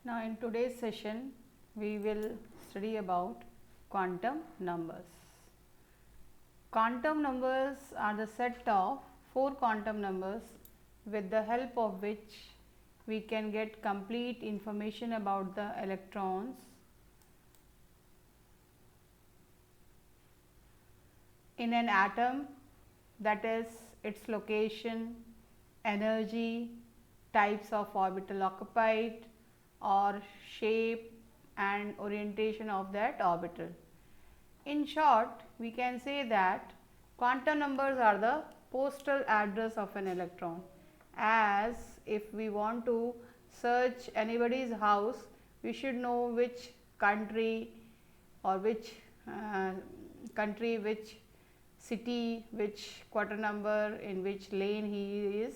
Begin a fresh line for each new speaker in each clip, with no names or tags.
Now in today's session we will study about quantum numbers. Quantum numbers are the set of 4 quantum numbers with the help of which we can get complete information about the electrons in an atom, that is its location, energy, types of orbital occupied or shape and orientation of that orbital. In short, we can say that quantum numbers are the postal address of an electron, as if we want to search anybody's house, we should know which country or which which city, which quarter number, in which lane he is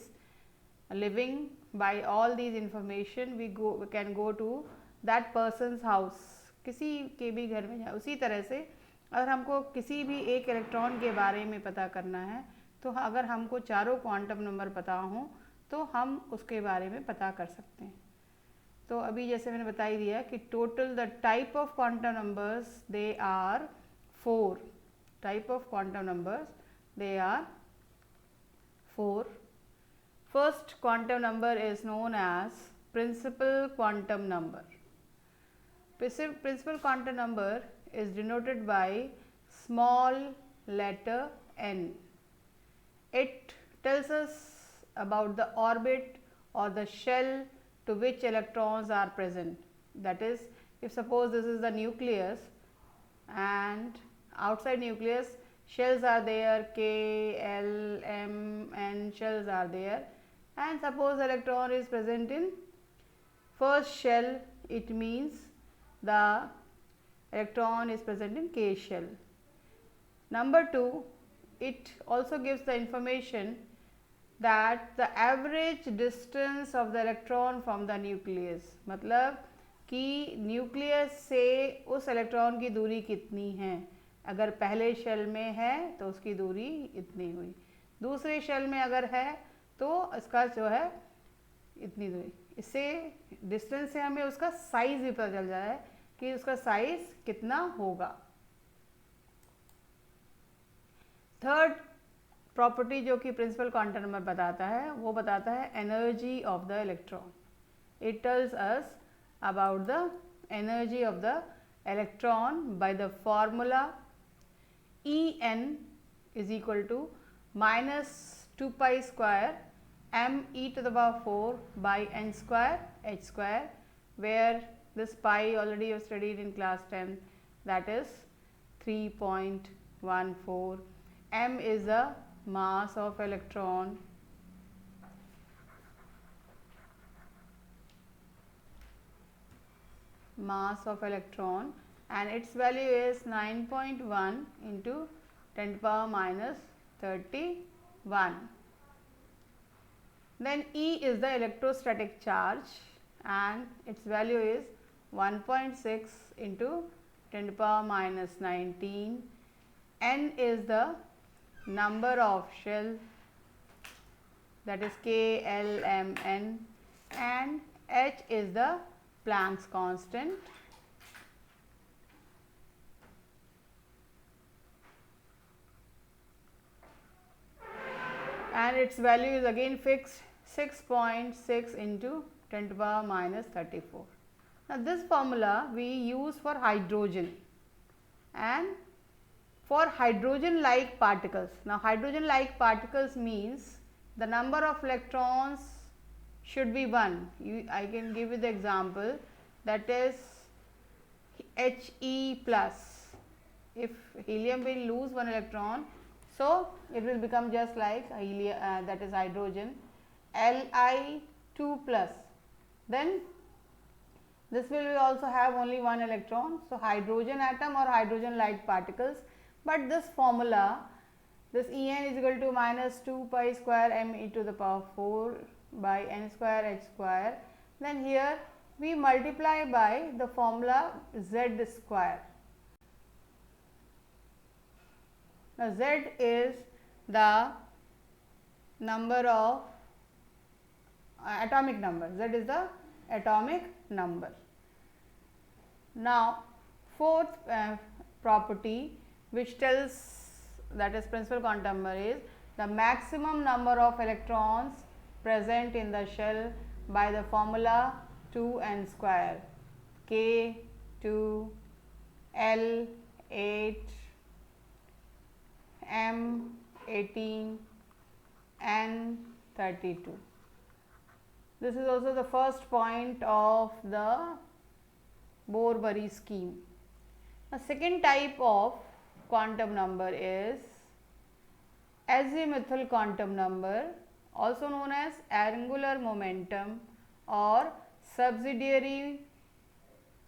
living. By all these information we can go to that person's house, किसी के भी घर में जाए. उसी तरह से अगर हमको किसी भी एक इलेक्ट्रॉन के बारे में पता करना है तो अगर हमको चारों क्वांटम नंबर पता हों तो हम उसके बारे में पता कर सकते हैं. तो अभी जैसे मैंने बता ही दिया कि total the type of quantum numbers they are 4. Type of quantum numbers they are 4. First quantum number is known as principal quantum number. Principal quantum number is denoted by small letter n. It tells us about the orbit or the shell to which electrons are present. That is, if suppose this is the nucleus and outside nucleus shells are there, K, L, M, N shells are there, and suppose electron is present in first shell, it means the electron is present in K shell. Number 2, it also gives the information that the average distance of the electron from the nucleus, मतलब कि nucleus से उस electron की दूरी कितनी है. अगर पहले शेल में है तो उसकी दूरी इतनी हुई, दूसरे शेल में अगर है तो इसका जो है इतनी दूरी. इससे डिस्टेंस से हमें उसका साइज भी पता चल जाए कि उसका साइज कितना होगा. थर्ड प्रॉपर्टी जो कि प्रिंसिपल क्वांटम नंबर बताता है वो बताता है energy of the electron. It tells us about the energy of the electron by the formula En is equal to minus 2 pi square m e to the power 4 by n square h square, where this pi already you studied in class 10, that is 3.14. m is the mass of electron, and its value is 9.1 into 10 to the power minus 31. Then E is the electrostatic charge and its value is 1.6 into 10 to the power minus 19. N is the number of shell, that is K, L, M, N, and H is the Planck's constant. And its value is again fixed, 6.6 into 10 to the power minus 34. Now this formula we use for hydrogen and for hydrogen like particles. Now hydrogen like particles means the number of electrons should be 1. I can give you the example, that is He plus. If helium will lose 1 electron, so it will become just like helium, that is hydrogen, Li 2 plus. Then this will also have only 1 electron, so hydrogen atom or hydrogen like particles. But this formula, this En is equal to minus 2 pi square m e to the power 4 by n square h square. Then here we multiply by the formula z square. Now z is the number of atomic number, z is the atomic number. Now, fourth property which tells, that is principal quantum number, is the maximum number of electrons present in the shell by the formula 2n square, K 2, L 8, M 18, N 32. This is also the first point of the Bohr-Bury scheme. The second type of quantum number is azimuthal quantum number, also known as angular momentum or subsidiary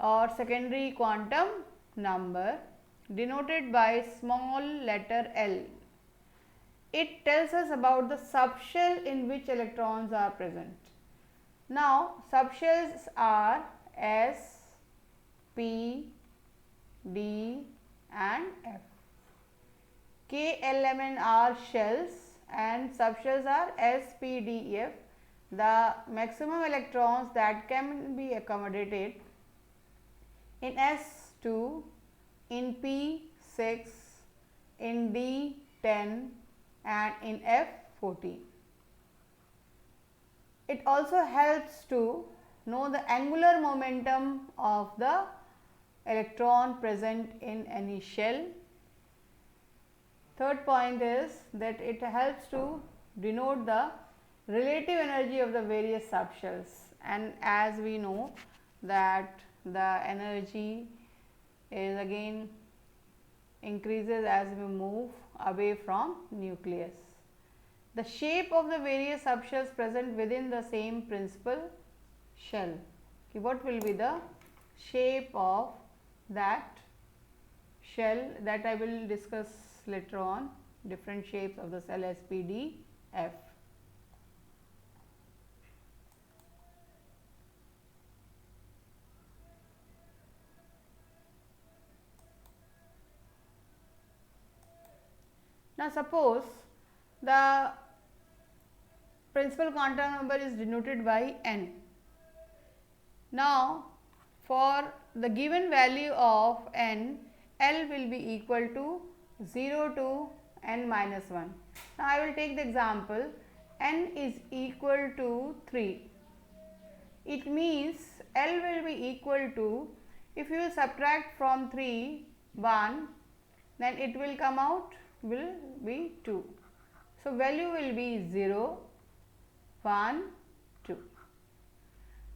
or secondary quantum number, denoted by small letter l. It tells us about the subshell in which electrons are present. Now, subshells are S, P, D and F. K, L, M and R shells and subshells are S, P, D, F. The maximum electrons that can be accommodated in S2, in P6, in D10 and in F14. It also helps to know the angular momentum of the electron present in any shell. Third point is that it helps to denote the relative energy of the various subshells, and as we know that the energy is again increases as we move away from nucleus. The shape of the various subshells present within the same principal shell. Okay, what will be the shape of that shell, that I will discuss later on, different shapes of the cell S, P, D, F. Now, suppose the principal quantum number is denoted by n. Now, for the given value of n, L will be equal to 0 to n minus 1. Now, I will take the example n is equal to 3. It means L will be equal to, if you subtract from 3 1, then it will come out will be 2. So, value will be 0, 1, 2.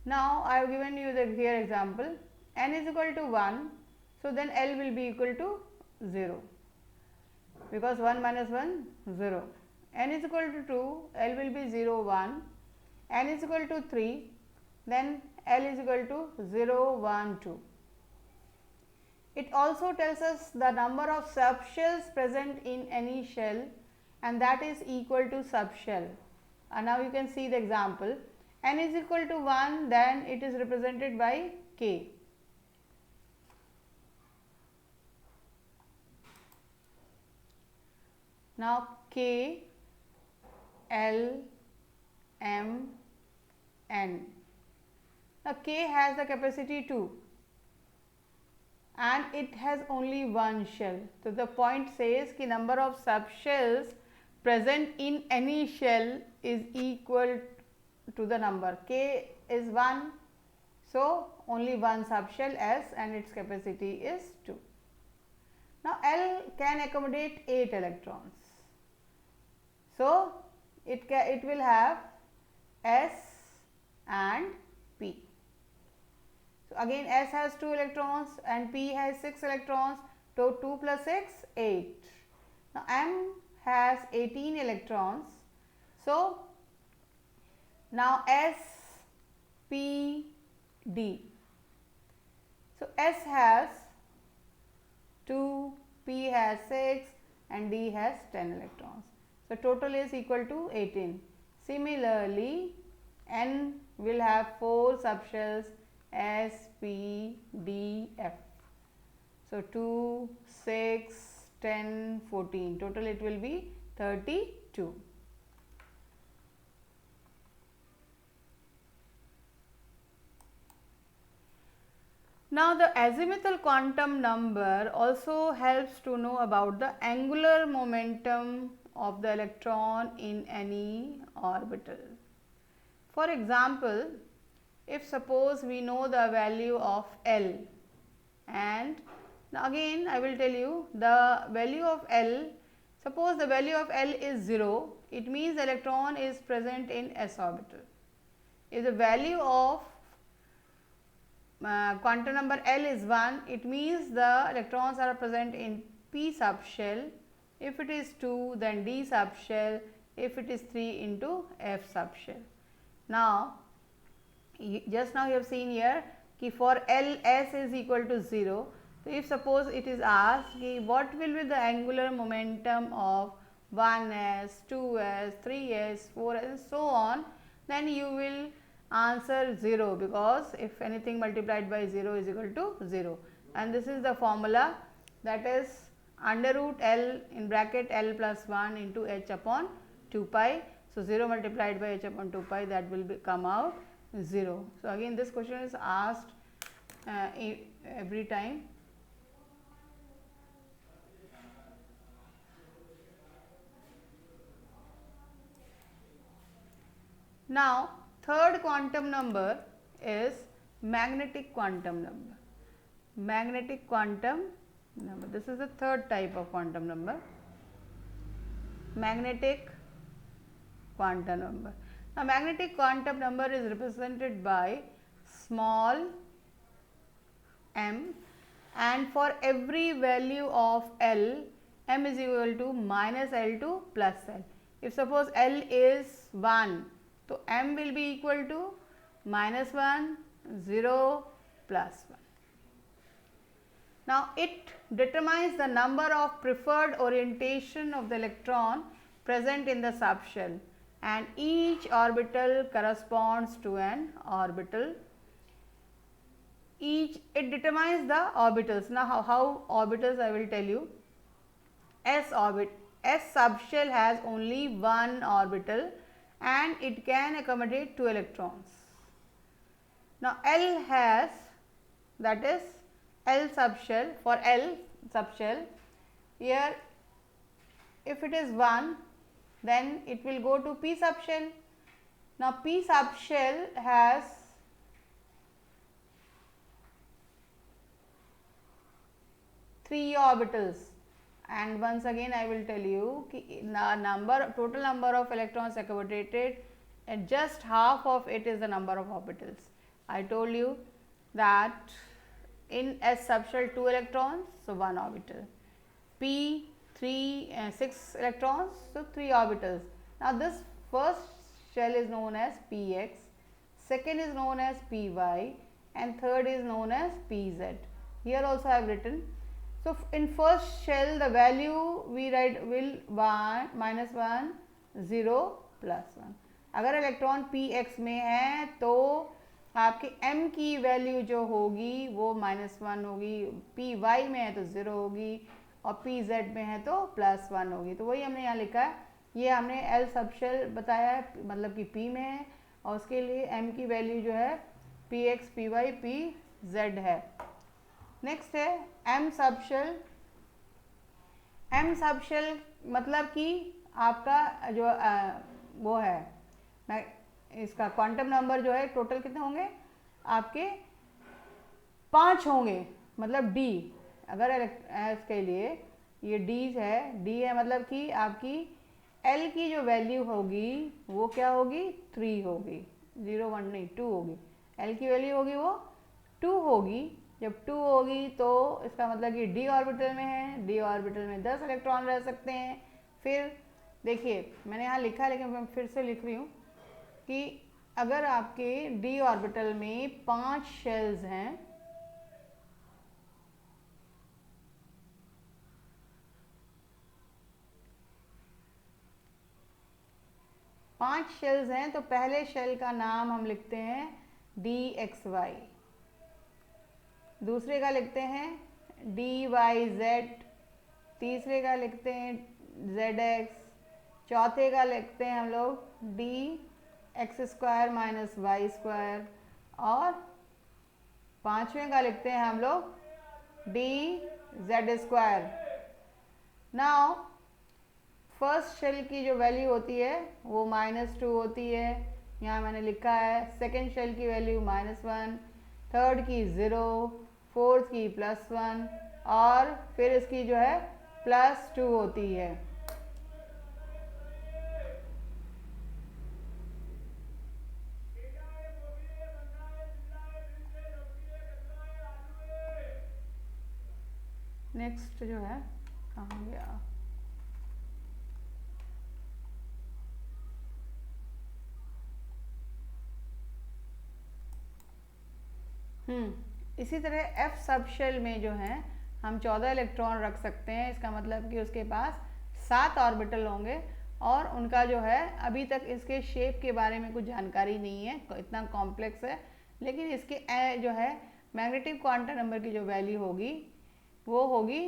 Now, I have given you the here example, n is equal to 1. So, then L will be equal to 0, because 1 minus 1 0. N is equal to 2, L will be 0, 1. N is equal to 3, then L is equal to 0, 1, 2. It also tells us the number of subshells present in any shell, and that is equal to subshell. And now you can see the example, n is equal to 1, then it is represented by K. Now, K, L, M, N. Now, K has the capacity 2 and it has only one shell. So, the point says ki number of subshells present in any shell is equal to the number. K is 1, so only one subshell S and its capacity is 2. Now, L can accommodate 8 electrons. So, it will have S and P. So, again S has 2 electrons and P has 6 electrons, so 2 plus 6 8. Now, M has 18 electrons. So, now S, P, D. So, S has 2, P has 6 and D has 10 electrons. So, total is equal to 18. Similarly, N will have 4 subshells S, P, D, F. So, 2, 6, 10, 14. Total it will be 32. Now the azimuthal quantum number also helps to know about the angular momentum of the electron in any orbital. For example, if suppose we know the value of L, and now again I will tell you the value of L, suppose the value of L is 0, it means the electron is present in s orbital. If the value of quantum number L is 1, it means the electrons are present in p subshell. If it is 2, then d subshell. If it is 3, into f subshell. Now just now you have seen here कि for L s is equal to 0. So if suppose it is asked कि what will be the angular momentum of 1s, 2s, 3s, 4s and so on, then you will answer 0, because if anything multiplied by 0 is equal to 0, and this is the formula, that is under root L in bracket L plus 1 into h upon 2 pi. So 0 multiplied by h upon 2 pi, that will come out 0. So again this question is asked every time. Now third quantum number is magnetic quantum number. Magnetic quantum number, this is the third type of quantum number, magnetic quantum number. Now magnetic quantum number is represented by small m, and for every value of L, m is equal to minus L to plus L. If suppose L is 1, so m will be equal to minus 1, 0, plus 1. Now it determines the number of preferred orientation of the electron present in the subshell, and each orbital corresponds to an orbital. It determines the orbitals. Now how orbitals I will tell you. S subshell has only one orbital and it can accommodate 2 electrons. Now L has, that is L subshell, for L subshell, here if it is 1, then it will go to p subshell. Now p subshell has three orbitals, and once again I will tell you the total number of electrons accommodated, and just half of it is the number of orbitals. I told you that in S subshell 2 electrons, so 1 orbital, p 6 electrons, so 3 orbitals. Now this first shell is known as px, second is known as py, and third is known as pz. Here also I have written. So in first shell the value we write will 1, minus 1, 0, plus 1. अगर electron px में है तो आपके m की value जो होगी वो -1 होगी, py में है तो 0 होगी, और pz में है तो +1 होगी. तो वही हमने यहाँ लिखा है. ये हमने L सबशेल बताया है, मतलब कि p में है, और उसके लिए m की वैल्यू जो है px, py, pz है. नेक्स्ट है m सबशेल. m सबशेल मतलब कि आपका जो वो है, इसका क्वांटम नंबर जो है टोटल कितने होंगे आपके 5 होंगे, मतलब d. अगर इसके लिए ये d है मतलब कि आपकी L की जो वैल्यू होगी वो क्या होगी 3 होगी, 0 1 नहीं 2 होगी. L की वैल्यू होगी वो 2 होगी. जब 2 होगी तो इसका मतलब कि d ऑर्बिटल में है, d ऑर्बिटल में 10 इलेक्ट्रॉन रह सकते हैं. फिर देखिए मैंने यहाँ लिखा है लेकिन मैं फिर से लिख रही हूँ कि अगर आपके d ऑर्बिटल में 5 शेल्स हैं, तो पहले शेल का नाम हम लिखते हैं dxy, दूसरे का लिखते हैं dyz, तीसरे का लिखते हैं zx, चौथे का लिखते हैं हम लोग dx² - y², और पांचवें का लिखते हैं हम लोग dz²। नाउ फर्स्ट शेल की जो वैल्यू होती है वो -2 होती है, यहाँ मैंने लिखा है। सेकेंड शेल की वैल्यू -1, थर्ड की 0, फोर्थ की +1 और फिर इसकी जो है +2 होती है। नेक्स्ट जो है कहाँ गया, इसी तरह F सब शेल में जो है हम 14 इलेक्ट्रॉन रख सकते हैं। इसका मतलब कि उसके पास 7 ऑर्बिटल होंगे और उनका जो है अभी तक इसके शेप के बारे में कुछ जानकारी नहीं है, इतना कॉम्प्लेक्स है। लेकिन इसके जो है मैग्नेटिक क्वांटम नंबर की जो वैल्यू होगी वो होगी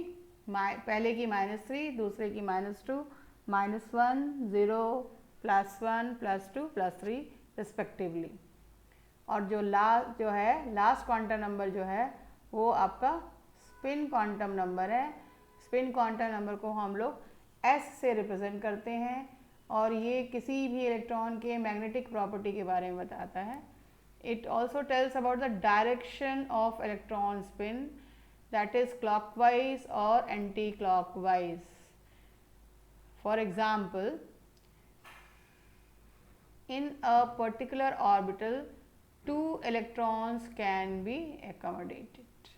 पहले की -3, दूसरे की -2, -1, 0, +1, +2, +3 रिस्पेक्टिवली। और जो लास्ट क्वांटम नंबर जो है वो आपका स्पिन क्वांटम नंबर है। स्पिन क्वांटम नंबर को हम लोग S से रिप्रेजेंट करते हैं और ये किसी भी इलेक्ट्रॉन के मैग्नेटिक प्रॉपर्टी के बारे में बताता है। It also tells about the direction of electron spin, that is clockwise और anticlockwise. For example, in a particular orbital 2 electrons can be accommodated।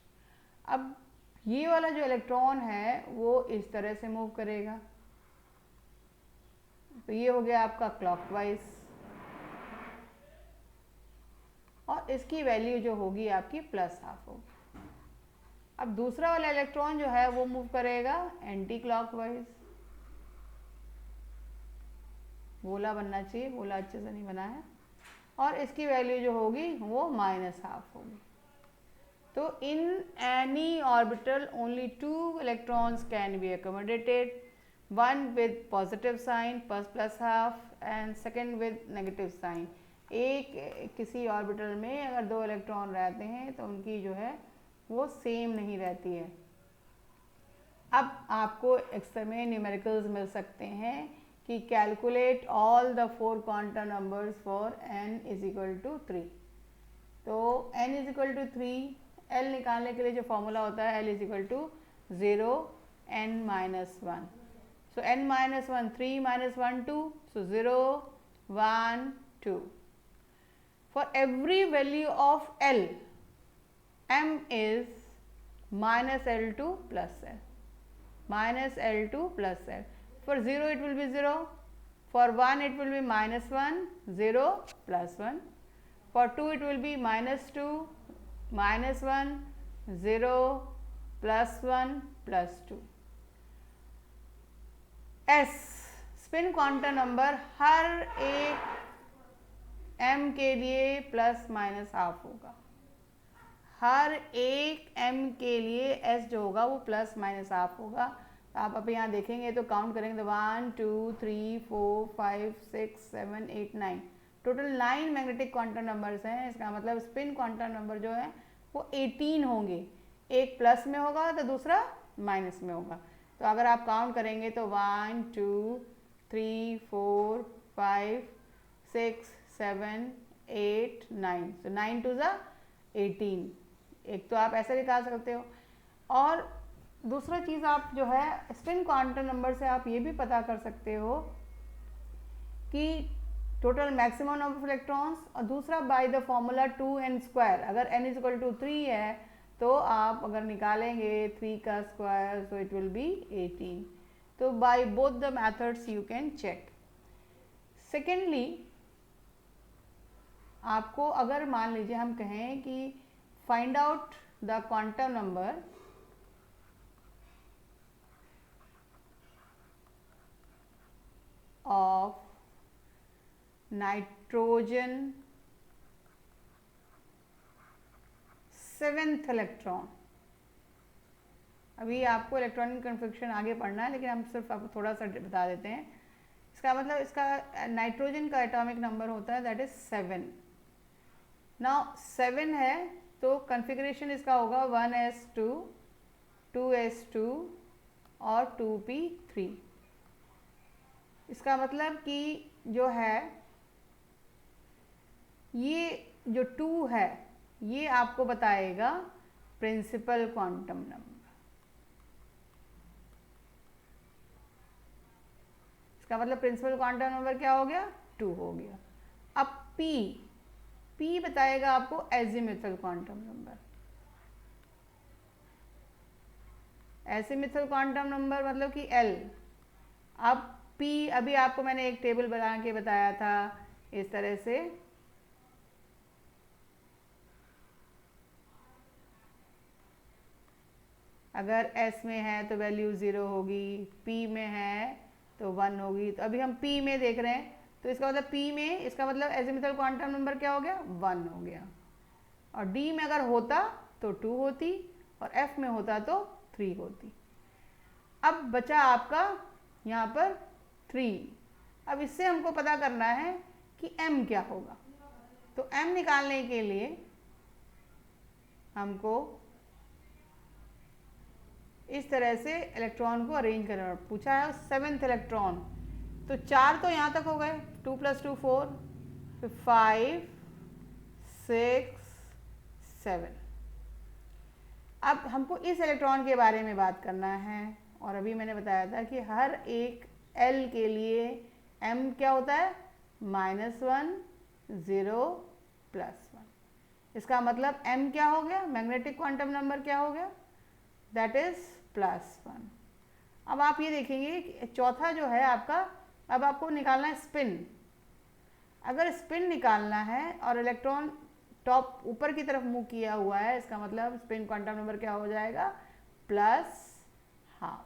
अब ये वाला जो इलेक्ट्रॉन है वो इस तरह से मूव करेगा, तो ये हो गया आपका क्लॉकवाइज और इसकी वैल्यू जो होगी आपकी +½ होगी। अब दूसरा वाला इलेक्ट्रॉन जो है वो मूव करेगा एंटी क्लॉकवाइज। गोला बनना चाहिए, गोला अच्छे से नहीं बना है, और इसकी वैल्यू जो होगी वो -½ होगी। तो in any orbital only 2 electrons can be accommodated, one with positive sign +½ and second with negative sign. एक किसी ऑर्बिटल में अगर 2 इलेक्ट्रॉन रहते हैं तो उनकी जो है वो सेम नहीं रहती है। अब आपको एक्सर में न्यूमेरिकल्स मिल सकते हैं कि calculate all the 4 quantum numbers for n = 3। तो n = 3, L निकालने के लिए जो फॉर्मूला होता है L = 0 n - 1। So n - 1 3 - 1 2, so 0 1 2। For every value of L, m is -L2 + L, -L2 + L। For 0 it will be 0, for 1 it will be -1 0 +1, for 2 it will be -2 -1 0 +1 +2। S spin quantum number हर एक m के लिए ±½ होगा। हर एक m के लिए s जो होगा वो ±½ होगा। तो आप अब यहाँ देखेंगे तो काउंट करेंगे तो 1 2 3 4 5 6 7 8 9, टोटल 9 मैग्नेटिक क्वांटम नंबर्स हैं। इसका मतलब स्पिन क्वांटम नंबर जो है वो 18 होंगे, एक प्लस में होगा तो दूसरा माइनस में होगा। तो अगर आप काउंट करेंगे तो 1 2 3 4 5 6 7 8 9, तो 9 2 ज़ा 18। एक तो आप ऐसे निकाल सकते हो, और दूसरा चीज़ आप जो है स्पिन क्वांटम नंबर से आप ये भी पता कर सकते हो कि total maximum number of electrons, और दूसरा बाय द फॉर्मूला 2n²। अगर n = 3 है तो आप अगर निकालेंगे 3 का square so it will be 18। तो by both the methods you can check. Secondly, आपको अगर मान लीजिए हम कहें कि find out the quantum number of nitrogen 7th electron. अभी आपको इलेक्ट्रॉनिक कन्फिग्रेशन आगे पढ़ना है, लेकिन हम सिर्फ आपको थोड़ा सा बता देते हैं। इसका मतलब इसका नाइट्रोजन का एटॉमिक नंबर होता है दैट इज 7। नाउ 7 है तो कन्फिग्रेशन इसका होगा 1s2, 2s2 और 2p3। इसका मतलब कि जो है ये जो 2 है ये आपको बताएगा प्रिंसिपल क्वांटम नंबर। इसका मतलब प्रिंसिपल क्वांटम नंबर क्या हो गया? 2 हो गया। अब P बताएगा आपको azimuthal quantum number. Azimuthal quantum number मतलब कि L। अब P अभी आपको मैंने एक टेबल बना के बताया था इस तरह से, अगर S में है तो वैल्यू 0 होगी, P में है तो 1 होगी। तो अभी हम P में देख रहे हैं, तो इसका मतलब P में इसका मतलब एजीमुथल क्वांटम नंबर क्या हो गया? 1 हो गया। और D में अगर होता तो 2 होती और F में होता तो 3 होती। अब बचा आपका यहाँ पर 3। अब इससे हमको पता करना है कि M क्या होगा। तो M निकालने के लिए हमको इस तरह से इलेक्ट्रॉन को अरेंज करना पूछा है। 7th इलेक्ट्रॉन, तो 4 तो यहाँ तक हो गए, 2 + 2 4, फिर 5 6 7। अब हमको इस इलेक्ट्रॉन के बारे में बात करना है। और अभी मैंने बताया था कि हर एक L के लिए M क्या होता है? -1 0 +1। इसका मतलब M क्या हो गया? मैग्नेटिक क्वांटम नंबर क्या हो गया? That is +1। अब आप ये देखेंगे कि चौथा जो है आपका, अब आपको निकालना है स्पिन। अगर स्पिन निकालना है और इलेक्ट्रॉन टॉप ऊपर की तरफ मूव किया हुआ है, इसका मतलब स्पिन क्वांटम नंबर क्या हो जाएगा? +12।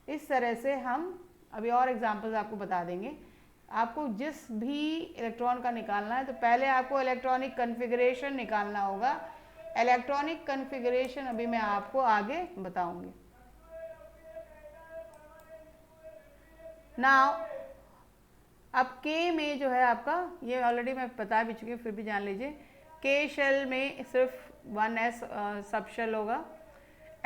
इस तरह से हम अभी और एग्जांपल्स आपको बता देंगे। आपको जिस भी इलेक्ट्रॉन का निकालना है तो पहले आपको इलेक्ट्रॉनिक कन्फिग्रेशन निकालना होगा। इलेक्ट्रॉनिक कन्फिग्रेशन अभी मैं आपको आगे बताऊंगी। नाउ अब K में जो है आपका, ये ऑलरेडी मैं बता भी चुकी हूँ, फिर भी जान लीजिए। K शेल में सिर्फ 1s सब शेल होगा।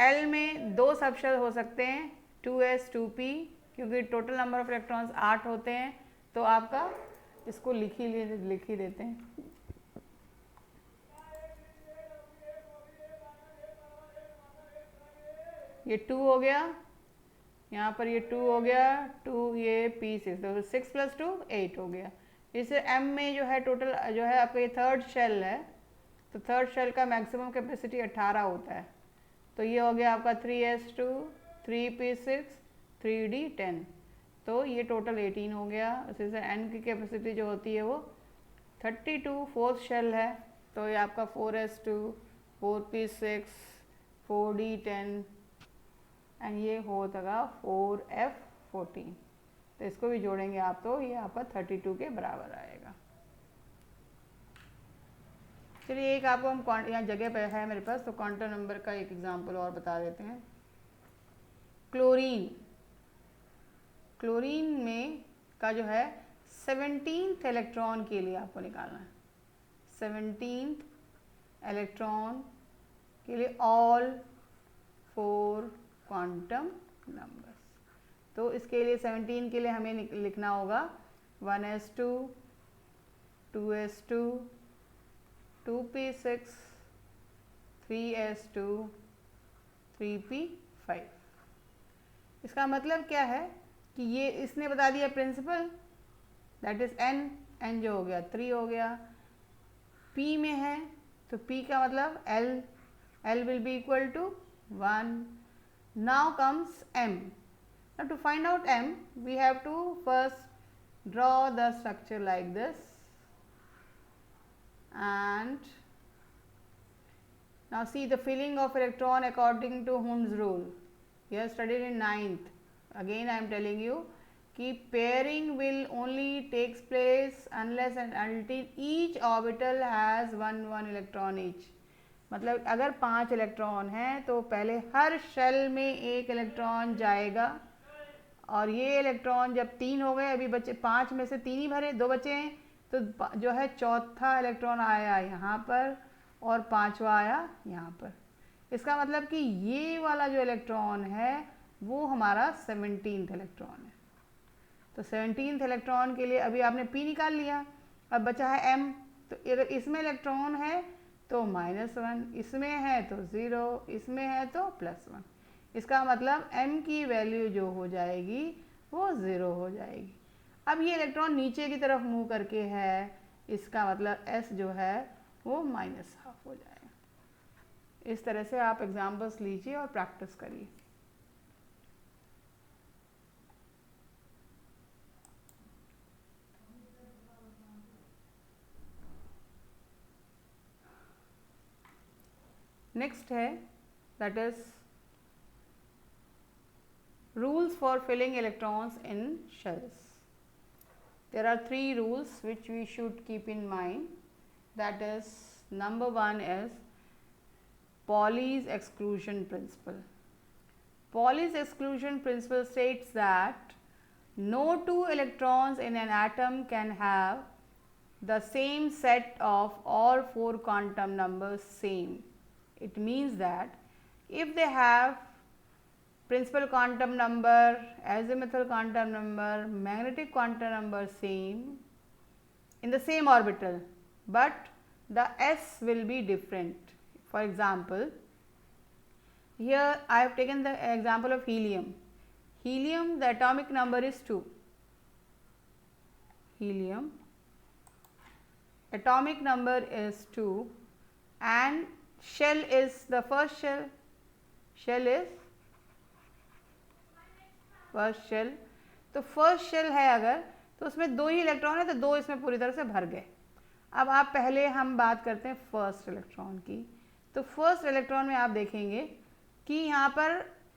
L में 2 सब शेल हो सकते हैं, 2s 2p, क्योंकि टोटल नंबर ऑफ इलेक्ट्रॉन्स 8 होते हैं। तो आपका इसको लिख ही देते हैं। ये 2 हो गया, यहाँ पर ये 2 हो गया, 2 ये p6, तो 6 + 2 8 हो गया। इससे M में जो है टोटल जो है आपका ये 3rd शेल है, तो 3rd शेल का मैक्सिमम कैपेसिटी 18 होता है। तो ये हो गया आपका 3s2 3p6 3d10, तो ये टोटल 18 हो गया। उसी से N की कैपेसिटी जो होती है वो 32। 4th शेल है, तो ये आपका 4s2 4p6 4d10 एंड ये होगा 4f14। तो इसको भी जोड़ेंगे आप तो ये आपका 32 के बराबर आएगा। चलिए एक आपको हम यहाँ जगह पे है मेरे पास, तो क्वांटम नंबर का एक एग्जांपल और बता देते हैं। क्लोरीन में का जो है 17th इलेक्ट्रॉन के लिए आपको निकालना है। 17th इलेक्ट्रॉन के लिए ऑल 4 क्वांटम नंबर्स। तो इसके लिए 17 के लिए हमें लिखना होगा 1s2 2s2 2p6 3s2 3p5। इसका मतलब क्या है कि ये इसने बता दिया प्रिंसिपल, दैट इज n जो हो गया 3 हो गया। p में है तो p का मतलब l will be equal to 1। Now comes M. Now to find out M, we have to first draw the structure like this, and now see the filling of electron according to Hund's rule. You have studied in 9th. Again I am telling you कि pairing will only takes place unless and until each orbital has 1 electron each। मतलब अगर 5 electron हैं तो पहले हर shell में 1 electron जाएगा, और ये इलेक्ट्रॉन जब 3 हो गए, अभी बचे 5 में से 3 ही भरे, 2 बचे हैं, तो जो है चौथा इलेक्ट्रॉन आया यहाँ पर और 5वां आया यहाँ पर। इसका मतलब कि ये वाला जो इलेक्ट्रॉन है वो हमारा 17th इलेक्ट्रॉन है। तो 17th इलेक्ट्रॉन के लिए अभी आपने P निकाल लिया, अब बचा है M। तो अगर इसमें इलेक्ट्रॉन है तो -1, इसमें है तो 0, इसमें है तो +1। इसका मतलब M की वैल्यू जो हो जाएगी वो 0 हो जाएगी। अब ये इलेक्ट्रॉन नीचे की तरफ मूव करके है, इसका मतलब S जो है वो -12 हो जाएगा। इस तरह से आप एग्जाम्पल्स लीजिए और प्रैक्टिस करिए। नेक्स्ट है that is rules for filling electrons in shells. There are 3 rules which we should keep in mind. That is, number 1 is Pauli's exclusion principle. Pauli's exclusion principle states that no 2 electrons in an atom can have the same set of all 4 quantum numbers same. It means that if they have principal quantum number, azimuthal quantum number, magnetic quantum number same in the same orbital, but the s will be different. For example, here I have taken the example of helium. Helium, the atomic number is 2. Helium atomic number is 2 and shell is the first shell. Shell is first shell. तो first shell है अगर, तो उसमें 2 ही electron है, तो 2 इसमें पूरी तरह से भर गए। अब आप पहले हम बात करते हैं फर्स्ट इलेक्ट्रॉन की। तो फर्स्ट इलेक्ट्रॉन में आप देखेंगे कि यहाँ पर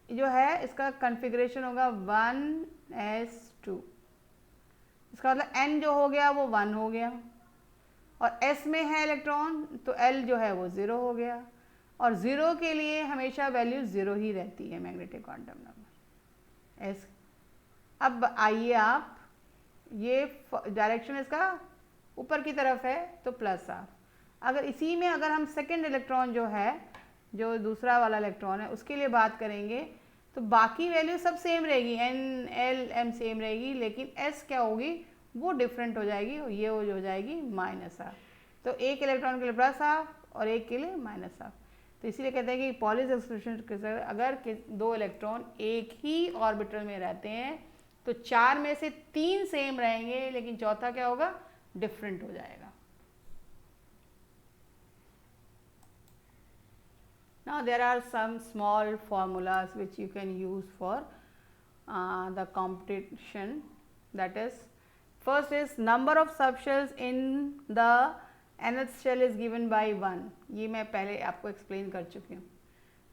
जो है इसका कन्फिग्रेशन होगा 1s2। इसका मतलब n जो हो गया वो 1 हो गया, और s में है इलेक्ट्रॉन तो l जो है वो 0 हो गया, और 0 के लिए हमेशा वैल्यू 0 ही रहती है मैग्नेटिक क्वांटम नंबर S। अब आइए आप, ये डायरेक्शन इसका ऊपर की तरफ है तो प्लस आप, अगर इसी में अगर हम सेकेंड इलेक्ट्रॉन जो है, जो दूसरा वाला इलेक्ट्रॉन है, उसके लिए बात करेंगे तो बाकी वैल्यू सब सेम रहेगी, N, L, M सेम रहेगी, लेकिन S क्या होगी वो डिफरेंट हो जाएगी, ये हो जाएगी -12। तो एक इलेक्ट्रॉन के लिए +12 और एक के लिए -12। तो इसीलिए कहते हैं कि पॉलीज एक्सक्लूशन अगर 2 इलेक्ट्रॉन एक ही ऑर्बिटल में रहते हैं तो 4 में से 3 सेम रहेंगे, लेकिन चौथा क्या होगा, डिफरेंट हो जाएगा। Now there are some small formulas which you can use for the computation. That is, first is number of subshells in the nth shell is given by 1. ये मैं पहले आपको एक्सप्लेन कर चुकी हूँ।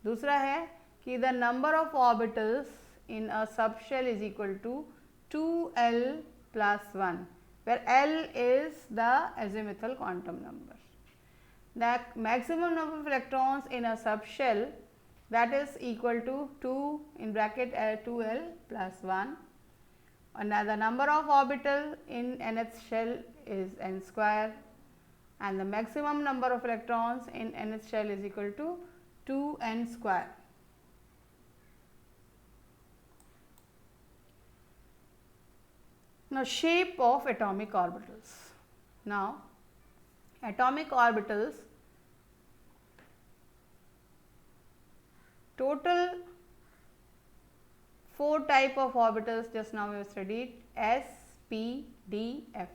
दूसरा है कि the number of orbitals in a subshell is equal to 2l plus 1, where l is the azimuthal quantum number. The maximum number of electrons in a subshell, that is equal to 2 in bracket 2l plus 1, and the number of orbital in nth shell is n square, and the maximum number of electrons in nth shell is equal to 2n square. Now, shape of atomic orbitals. Now, atomic orbitals, total 4 type of orbitals just now we have studied, s, p, d, f.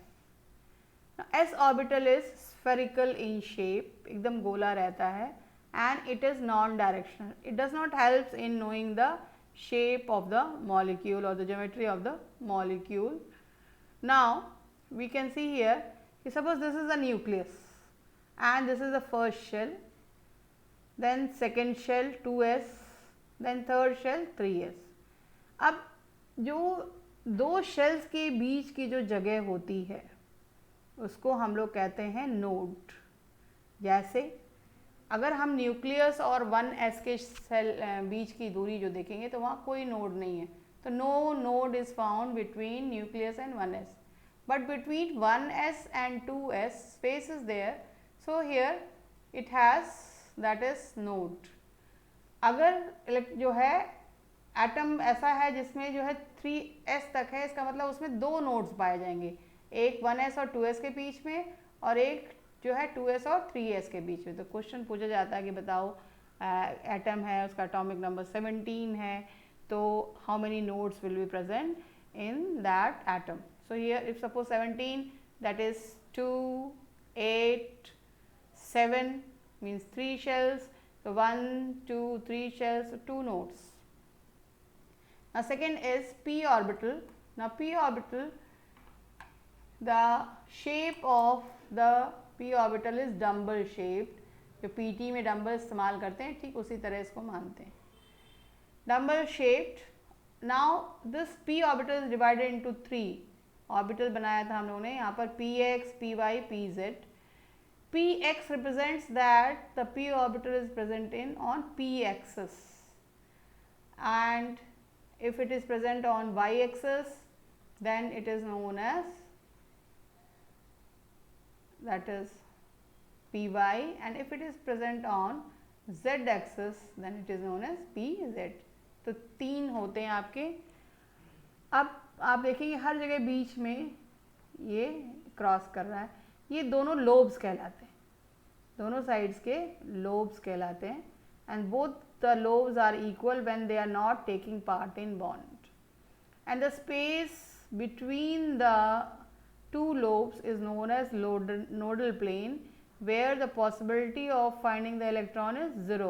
Now, s orbital is spherical in shape, एकदम गोला रहता है, and it is non-directional. It does not help in knowing the shape of the molecule or the geometry of the molecule. Now, we can see here, suppose this is the nucleus and this is the first shell, then second shell 2s, then third shell 3s. अब जो 2 shells के बीच की जो जगह होती है उसको हम लोग कहते हैं नोड। जैसे अगर हम न्यूक्लियस और 1s के सेल बीच की दूरी जो देखेंगे तो वहाँ कोई नोड नहीं है, तो no node is found between nucleus and 1s, but between 1s and 2s space is there. So here it has that is node. अगर जो है एटम ऐसा है जिसमें जो है 3s तक है, इसका मतलब उसमें दो नोड्स पाए जाएंगे, एक 1s और 2s के बीच में और एक जो है 2s और 3s के बीच में। तो क्वेश्चन पूछा जाता है कि बताओ एटम है, उसका एटॉमिक नंबर 17 है, तो how many nodes will be present in that atom. So here if suppose 17, that is 2, 8, 7 means 3 shells, so 1, 2, 3 shells, so 2 nodes. Now second is p orbital. Now p orbital, the shape of the p orbital is dumbbell shaped. जो PT में dumbbell इस्तेमाल करते हैं ठीक उसी तरह इसको मानते हैं, dumbbell shaped. Now this p orbital is divided into 3 orbital बनाया था हम लोगों ने, यहाँ पर px, py, pz. px represents that the p orbital is present in on p axis, and if it is present on y axis then it is known as, that is py, and if it is present on z axis then it is known as pz. तो तीन होते हैं आपके। अब आप देखेंगे हर जगह बीच में ये क्रॉस कर रहा है, ये दोनों लोब्स कहलाते हैं, दोनों साइड्स के लोब्स कहलाते हैं, and both the lobes are equal when they are not taking part in bond, and the space between the two lobes is known as nodal plane, where the possibility of finding the electron is 0.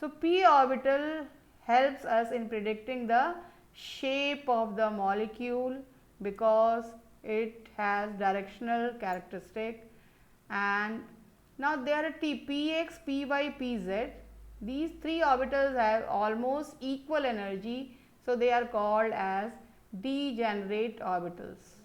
So p orbital helps us in predicting the shape of the molecule because it has directional characteristic. And now there are px, py, pz. These three orbitals have almost equal energy, so they are called as degenerate orbitals.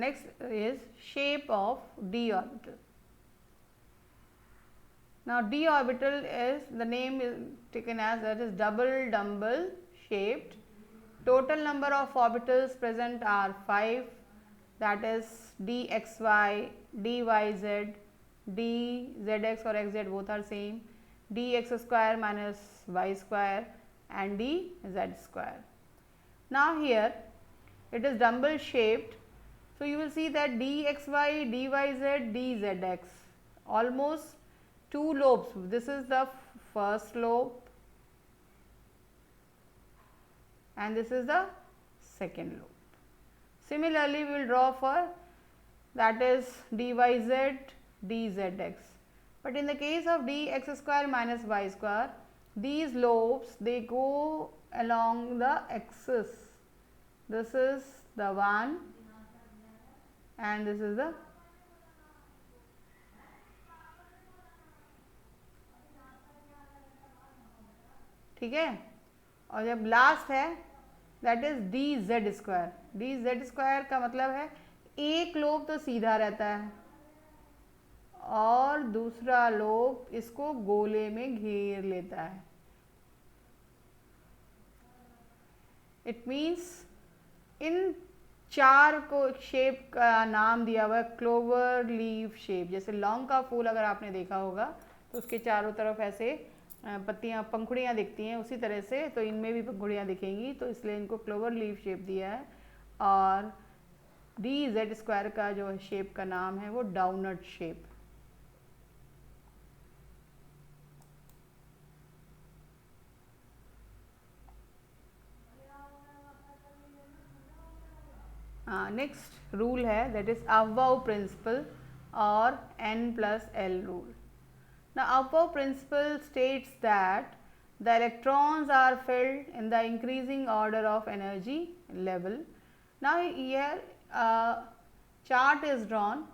Next is shape of d orbital. Now d orbital is, the name is taken as, that is double dumbbell shaped. Total number of orbitals present are 5, that is dxy, dyz, dzx or xz both are same, dx square minus y square and dz square. Now here it is dumbbell shaped. So you will see that dxy, dyz, dzx, almost two lobes. This is the first lobe and this is the second lobe. Similarly, we will draw for, that is dyz, dzx. But in the case of dx square minus y square, these lobes, they go along the axis. This is the one and this is the, ठीक है। और जब last है that is D Z square. D Z square का मतलब है एक lobe तो सीधा रहता है और दूसरा लोब इसको गोले में घेर लेता है। इट मीन्स इन चार को शेप का नाम दिया हुआ है क्लोवर लीफ शेप। जैसे लौंग का फूल अगर आपने देखा होगा तो उसके चारों तरफ ऐसे पत्तियां, पंखुड़ियाँ दिखती हैं, उसी तरह से तो इनमें भी पंखुड़ियाँ दिखेंगी, तो इसलिए इनको क्लोवर लीफ शेप दिया है। और डी जेड स्क्वायर का जो शेप का नाम है वो डाउनट शेप। नेक्स्ट रूल है दैट इज अबाव प्रिंसिपल और n+l rule. Now Aufbau principle states that the electrons are filled in the increasing order of energy level. Now here chart is drawn,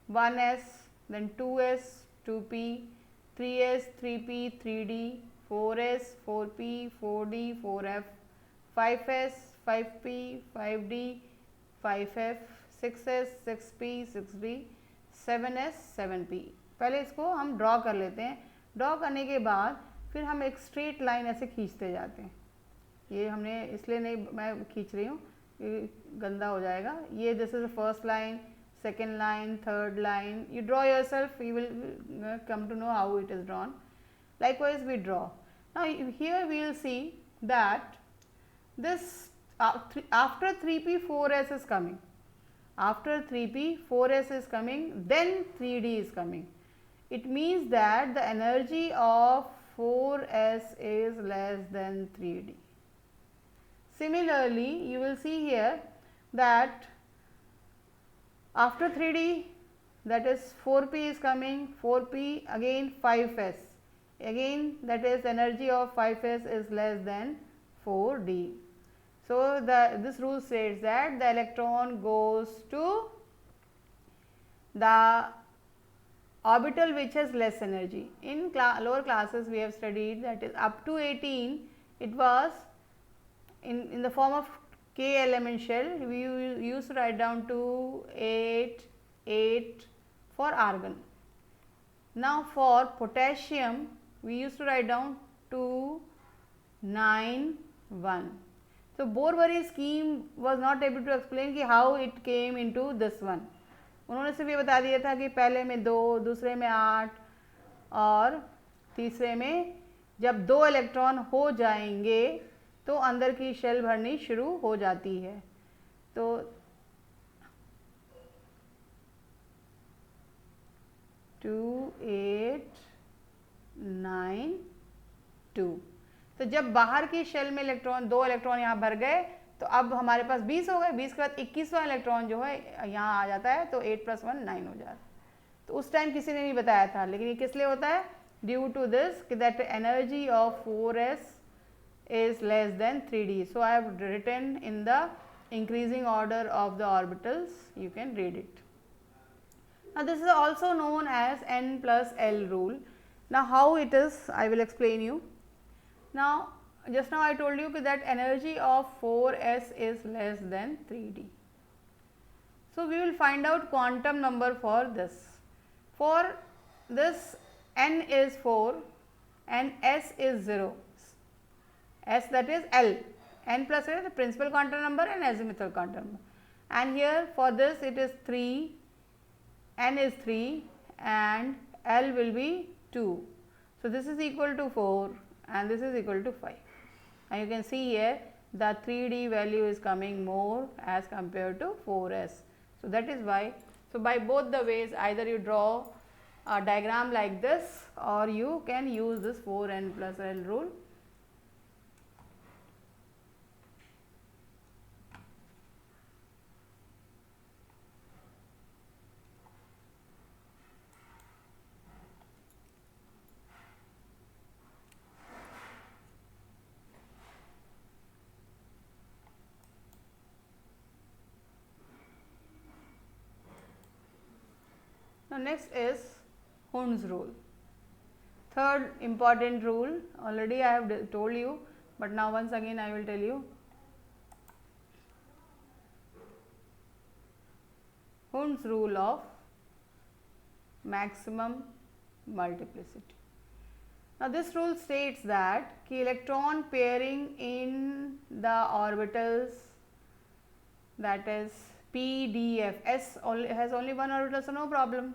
1s, then 2s, 2p, 3s, 3p, 3d, 4s, 4p, 4d, 4f, 5s, 5p, 5d, 5f, 6s, 6p, 6d, 7s 7p। पहले इसको हम draw कर लेते हैं। Draw करने के बाद फिर हम एक स्ट्रेट लाइन ऐसे खींचते जाते हैं। ये हमने इसलिए नहीं मैं खींच रही हूँ, ये गंदा हो जाएगा। ये this is the first line, second line, third line. You draw yourself, you will come to know how it is drawn. Likewise we draw. Now here we will see that this after 3p 4s is coming, after 3p 4s is coming, then 3d is coming. It means that the energy of 4s is less than 3d. Similarly you will see here that after 3d, that is 4p is coming, 4p again 5s, again that is energy of 5s is less than 4d. So this rule states that the electron goes to the orbital which has less energy. In lower classes we have studied that is up to 18 it was in the form of k element shell. We used to write down to 8 for argon. Now for potassium we used to write down to 9 1. So Bohr-Waring scheme was not able to explain कि how it came into this one. उन्होंने सिर्फ ये बता दिया था कि पहले में 2, दूसरे में 8 और तीसरे में जब 2 इलेक्ट्रॉन हो जाएंगे तो अंदर की शेल भरनी शुरू हो जाती है। तो 2 8 9 2, तो जब बाहर की शेल में इलेक्ट्रॉन 2 इलेक्ट्रॉन यहाँ भर गए तो अब हमारे पास 20 हो गए। 20 के बाद 21वां इलेक्ट्रॉन जो है यहाँ आ जाता है, तो 8 + 1 9 हो जाता है। तो उस टाइम किसी ने नहीं बताया था, लेकिन ये किस लिए होता है? ड्यू टू दिस कि that energy of 4s is less than 3d. So I have written in the increasing order of the orbitals, you can read it. Now this is also known as n plus l rule. Now how it is, I will explain you. Now just now I told you that energy of 4s is less than 3d. So we will find out quantum number for this. For this n is 4 and s is 0. S that is L, n plus L is the principal quantum number and azimuthal quantum number, and here for this it is 3, n is 3 and L will be 2. So this is equal to 4 and this is equal to 5, and you can see here the 3d value is coming more as compared to 4s. So that is why, so by both the ways, either you draw a diagram like this or you can use this 4n plus L rule. Now next is Hund's rule. Third important rule, already I have told you, but now once again I will tell you. Hund's rule of maximum multiplicity. Now this rule states that electron pairing in the orbitals, that is p, d, f, s has only one orbital, so no problem,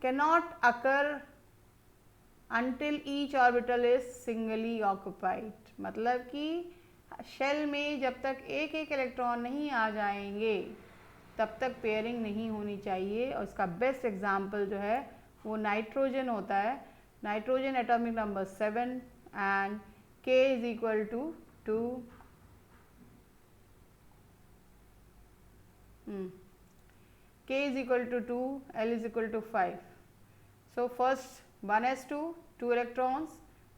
cannot occur until each orbital is singly occupied. मतलब कि shell में जब तक एक एक electron नहीं आ जाएंगे तब तक पेयरिंग नहीं होनी चाहिए। और इसका बेस्ट एग्जाम्पल जो है वो नाइट्रोजन होता है। Nitrogen atomic number 7 and k is equal to 2, k is equal to 2, L is equal to 5. So first 1s2 2 electrons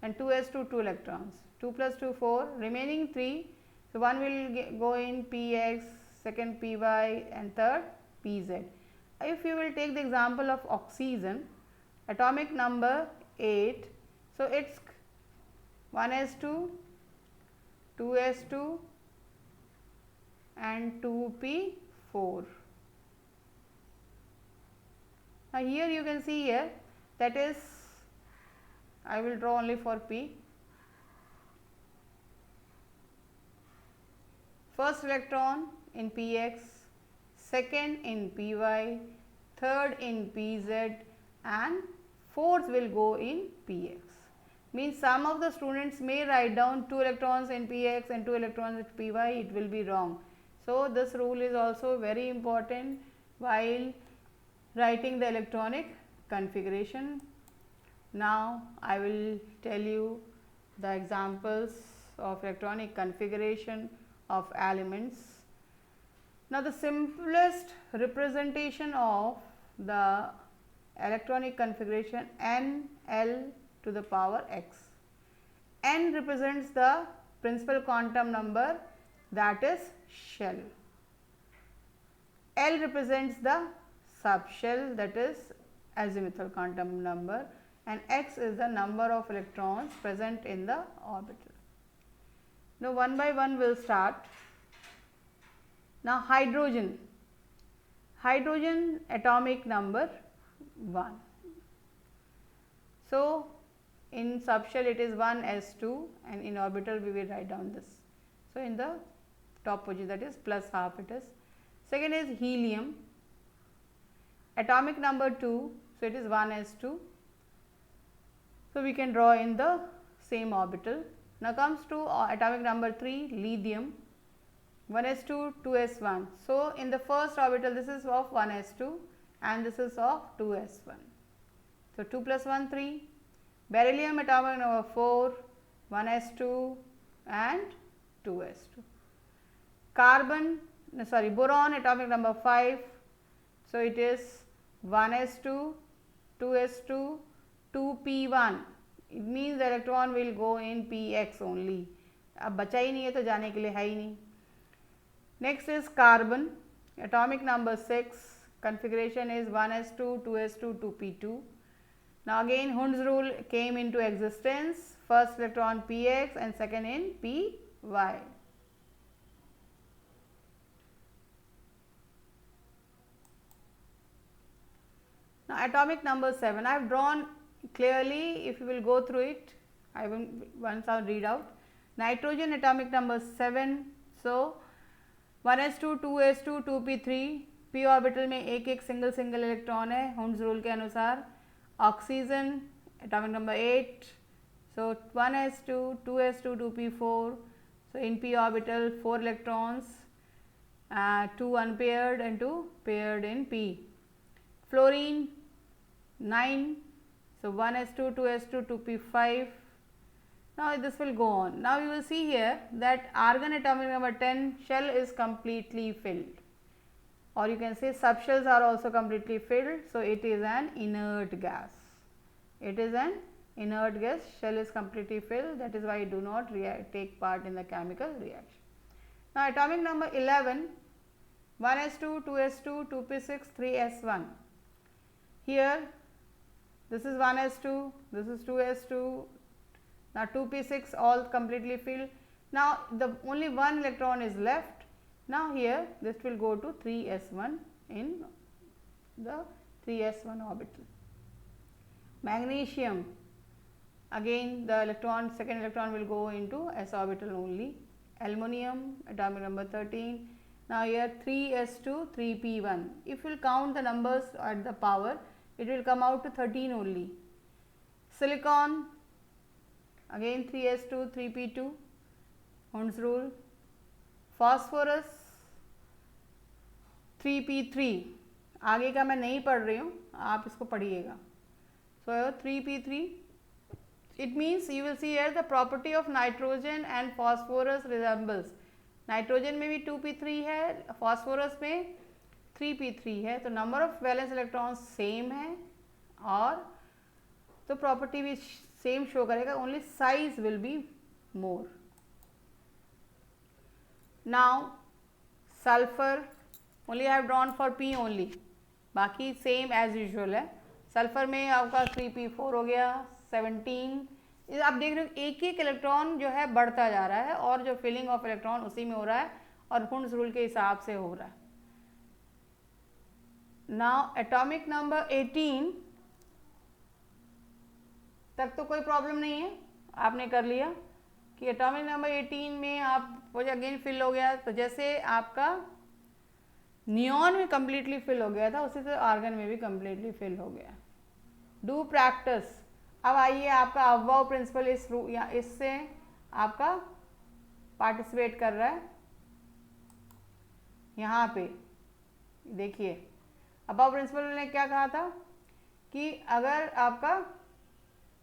and 2s2 2 electrons, 2 plus 2 4, remaining 3. So one will go in px, second py and third pz. If you will take the example of oxygen, atomic number 8, so it's 1s2, 2s2 and 2p4. here you can see here, that is, I will draw only for P. First electron in Px, second in Py, third in Pz, and fourth will go in Px. Means some of the students may write down 2 electrons in Px and 2 electrons in Py, it will be wrong. So, this rule is also very important while writing the electronic configuration. Now, I will tell you the examples of electronic configuration of elements. Now, the simplest representation of the electronic configuration n l to the power x. N represents the principal quantum number, that is shell. L represents the subshell, that is azimuthal quantum number, and x is the number of electrons present in the orbital. Now, one by one we will start. Now, hydrogen atomic number 1. So, in subshell it is 1s2 and in orbital we will write down this. So, in the top position, that is plus half it is. Second is helium, atomic number 2, so it is 1s2. So, we can draw in the same orbital. Now, comes to atomic number 3, lithium, 1s2, 2s1. So, in the first orbital this is of 1s2 and this is of 2s1. So, 2 plus 1, 3. Beryllium atomic number 4, 1s2 and 2s2. Boron atomic number 5. So, it is 1s2, 2s2, 2p1. It means the electron will go in px only. अब बचा ही नहीं है तो जाने के लिए है ही नहीं. Next is carbon, atomic number 6, configuration is 1s2, 2s2, 2p2. Now, again Hund's rule came into existence, first electron px and second in py. Now, atomic number 7, I have drawn clearly. If you will go through it, I will once I will read out. Nitrogen atomic number 7. So, 1s2, 2s2, 2p3, p orbital में एक एक single electron है Hund's rule के अनुसार. Oxygen atomic number 8. So, 1s2, 2s2, 2p4. So, in p orbital 4 electrons, 2 unpaired and 2 paired in p. Fluorine 9. So, 1s2, 2s2, 2p5. Now, this will go on. Now, you will see here that argon atomic number 10, shell is completely filled, or you can say subshells are also completely filled. So, it is an inert gas. It is an inert gas, shell is completely filled, that is why it do not take part in the chemical reaction. Now, atomic number 11, 1s2, 2s2, 2p6, 3s1. Here this is 1s2, this is 2s2, now 2p6 all completely filled. Now, the only one electron is left. Now, here this will go to 3s1 in the 3s1 orbital. Magnesium, again the electron, second electron will go into s orbital only. Aluminum atomic number 13. Now, here 3s2, 3p1. If you will count the numbers at the power, it will come out to 13 only. Silicon, again 3s2, 3p2, Hund's rule. Phosphorus 3p3, आगे का मैं नहीं पढ़ रही हूँ, आप इसको पढ़िएगा. So, 3p3, it means you will see here the property of nitrogen and phosphorus resembles. Nitrogen में भी 2p3 है, phosphorus में 3p3 है, तो number of valence electron same है और तो प्रॉपर्टी भी सेम शो करेगा, only size will be more. Now sulphur only I have drawn for p only, बाकी सेम एज यूजुअल है. सल्फर में आपका 3p4 हो गया, 17. आप देख रहे हो एक एक इलेक्ट्रॉन जो है बढ़ता जा रहा है और जो फिलिंग ऑफ इलेक्ट्रॉन उसी में हो रहा है और हुंड्स रूल के हिसाब से हो रहा है. नाउ एटॉमिक नंबर 18 तक तो कोई प्रॉब्लम नहीं है, आपने कर लिया कि एटॉमिक नंबर 18 में आप अगेन फिल हो गया। तो जैसे आपका नियॉन में कम्प्लीटली फिल हो गया था, उसी से आर्गन में भी कम्प्लीटली फिल हो गया। Do practice. अब आइए आपका अबव प्रिंसिपल इससे आपका पार्टिसिपेट कर रहा है। यहाँ पे देखिए अबव प्रिंसिपल ने क्या कहा था कि अगर आपका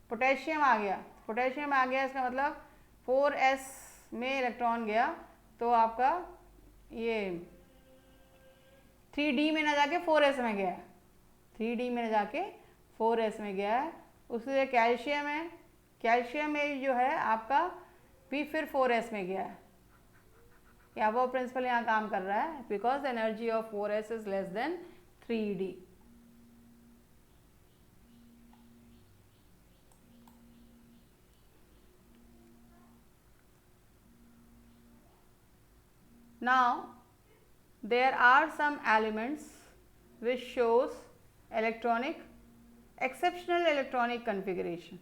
पोटेशियम आ गया, इसका मतलब 4s में इलेक्ट्रॉन गया तो आपका ये 3d में ना जाके 4s में गया है, 3d में ना जाके 4s में गया है। उससे कैल्शियम है, कैल्शियम में जो है आपका भी फिर 4s में गया है। या वो प्रिंसिपल यहाँ काम कर रहा है because energy of 4s is less than 3d। Now there are some elements which shows electronic exceptional electronic configuration।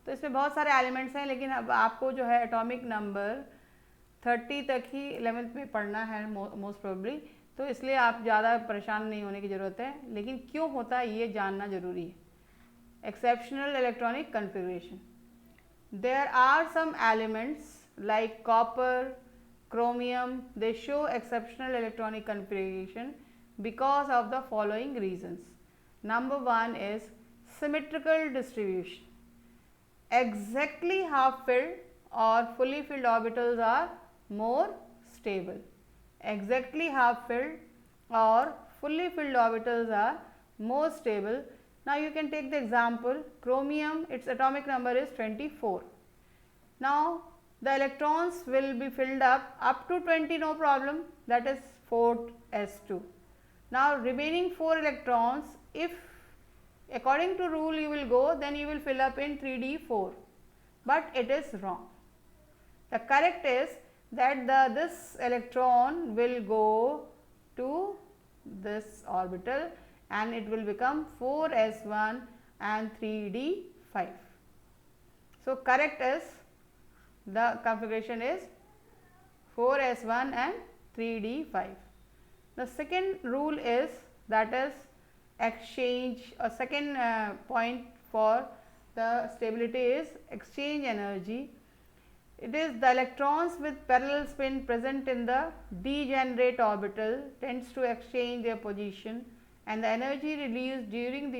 तो इसमें बहुत सारे एलिमेंट्स हैं, लेकिन अब आपको जो है एटॉमिक नंबर 30 तक ही 11th में पढ़ना है मोस्ट प्रोबेबली, तो इसलिए आप ज़्यादा परेशान नहीं होने की ज़रूरत है। लेकिन क्यों होता है ये जानना ज़रूरी है। Exceptional electronic configuration, there are some elements like copper, chromium, they show exceptional electronic configuration because of the following reasons. Number one is symmetrical distribution. Exactly half filled or fully filled orbitals are more stable. Exactly half filled or fully filled orbitals are more stable. Now you can take the example chromium, its atomic number is 24. Now the electrons will be filled up to 20, no problem, that is 4s2. Now remaining 4 electrons, if according to rule you will go, then you will fill up in 3d4, but it is wrong. The correct is that this electron will go to this orbital and it will become 4s1 and 3d5. So correct is the configuration is 4s1 and 3d5. The second rule is, that is exchange, a second point for the stability is exchange energy. It is the electrons with parallel spin present in the degenerate orbital tends to exchange their position, and the energy released during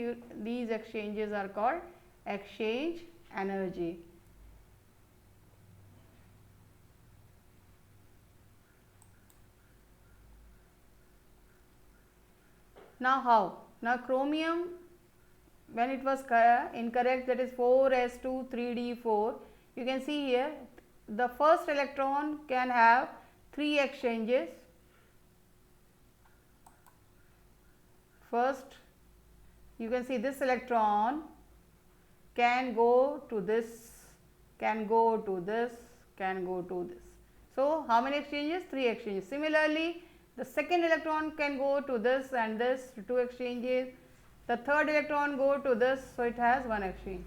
these exchanges are called exchange energy. Now how? Now chromium, when it was incorrect, that is 4s2 3d4, you can see here the first electron can have 3 exchanges. First you can see this electron can go to this, can go to this, can go to this. So how many exchanges? 3 exchanges. Similarly the second electron can go to this and this, 2 exchanges. The third electron go to this, so it has 1 exchange.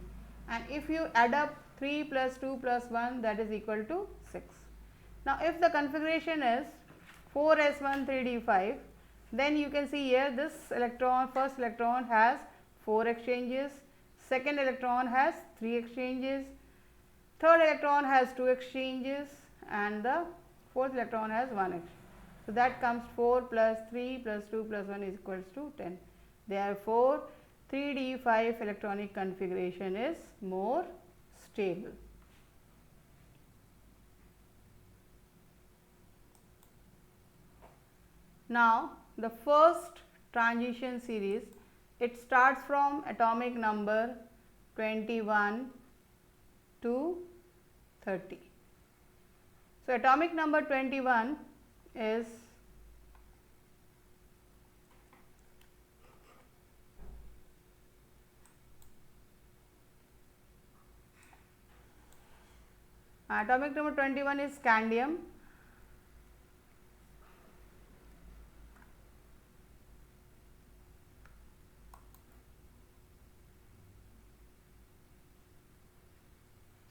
And if you add up 3 plus 2 plus 1, that is equal to 6. Now if the configuration is 4s1 3d5, then you can see here this electron, first electron has 4 exchanges, second electron has 3 exchanges, third electron has 2 exchanges, and the fourth electron has 1 exchange. So that comes 4 plus 3 plus 2 plus 1 is equals to 10. Therefore 3d5 electronic configuration is more stable. Now the first transition series, it starts from atomic number 21 to 30. So atomic number 21 is atomic number 21 is scandium.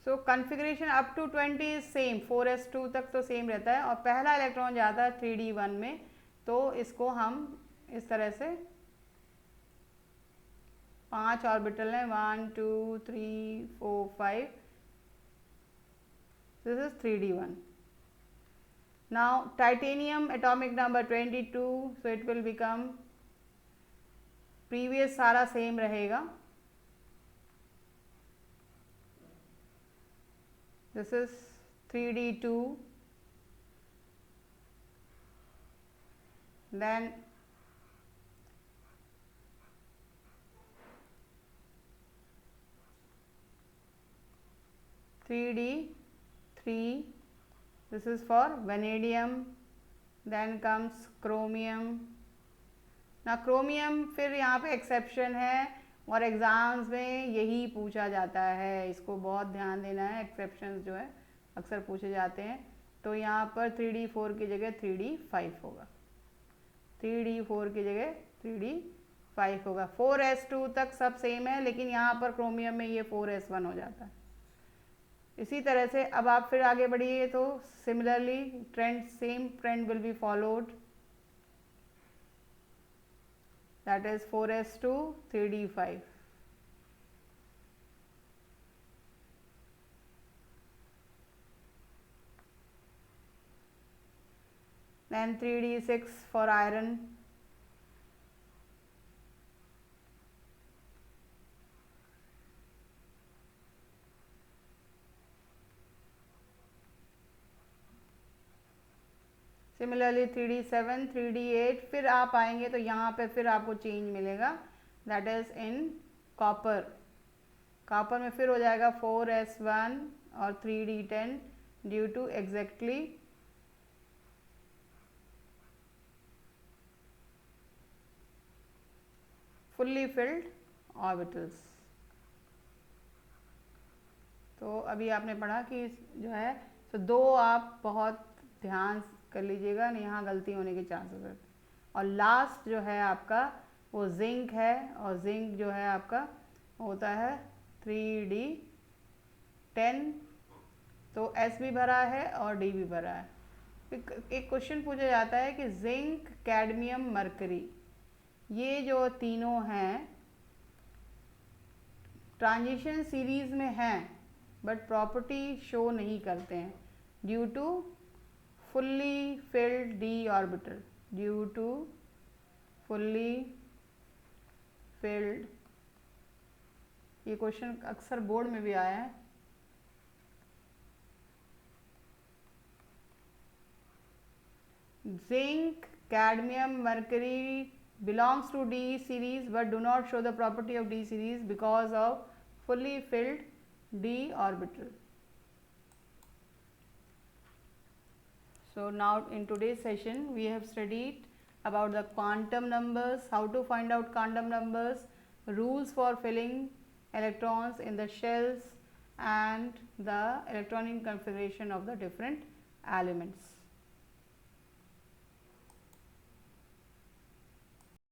So configuration up to 20 is same, 4s2 तक तो same रहता है, और पहला electron जाता है 3d1 में, तो इसको हम इस तरह से 5 ऑर्बिटल हैं, 1 2 3 4 5, this is 3d1. Now titanium atomic number 22, so it will become, previous सारा सेम रहेगा, this is 3d2, then 3d3, this is for vanadium, then comes chromium. ना क्रोमियम फिर यहाँ पे एक्सेप्शन है, और एग्ज़ाम्स में यही पूछा जाता है, इसको बहुत ध्यान देना है, एक्सेप्शंस जो है अक्सर पूछे जाते हैं. तो यहाँ पर 3d4 की जगह 3d5 होगा, 3d4 की जगह 3d5 होगा. 4s2 तक सब सेम है, लेकिन यहाँ पर क्रोमियम में ये 4s1 हो जाता है. इसी तरह से अब आप फिर आगे बढ़िए तो similarly trend, same trend will be followed, that is 4s2 3d5. Then 3d6 for iron, similarly 3d7 3d8. फिर आप आएंगे तो यहाँ पे फिर आपको चेंज मिलेगा, that is in copper. Copper में फिर हो जाएगा 4s1 और 3d10 due to exactly fully filled orbitals. तो अभी आपने पढ़ा कि जो है, तो दो आप बहुत ध्यान कर लीजिएगा, नहीं यहाँ गलती होने के चांसेस है. और लास्ट जो है आपका वो जिंक है, और जिंक जो है आपका होता है 3d10. तो S भी भरा है और D भी भरा है. एक क्वेश्चन पूछा जाता है कि जिंक, कैडमियम, मरकरी, ये जो तीनों हैं ट्रांजिशन सीरीज में हैं, बट प्रॉपर्टी शो नहीं करते हैं due to fully filled d orbital, due to fully filled. ये क्वेश्चन अक्सर बोर्ड में भी आया है. Zinc, cadmium, mercury belongs to D series but do not show the property of D series because of fully filled D orbital. So now in today's session we have studied about the quantum numbers, how to find out quantum numbers, rules for filling electrons in the shells, and the electronic configuration of the different elements.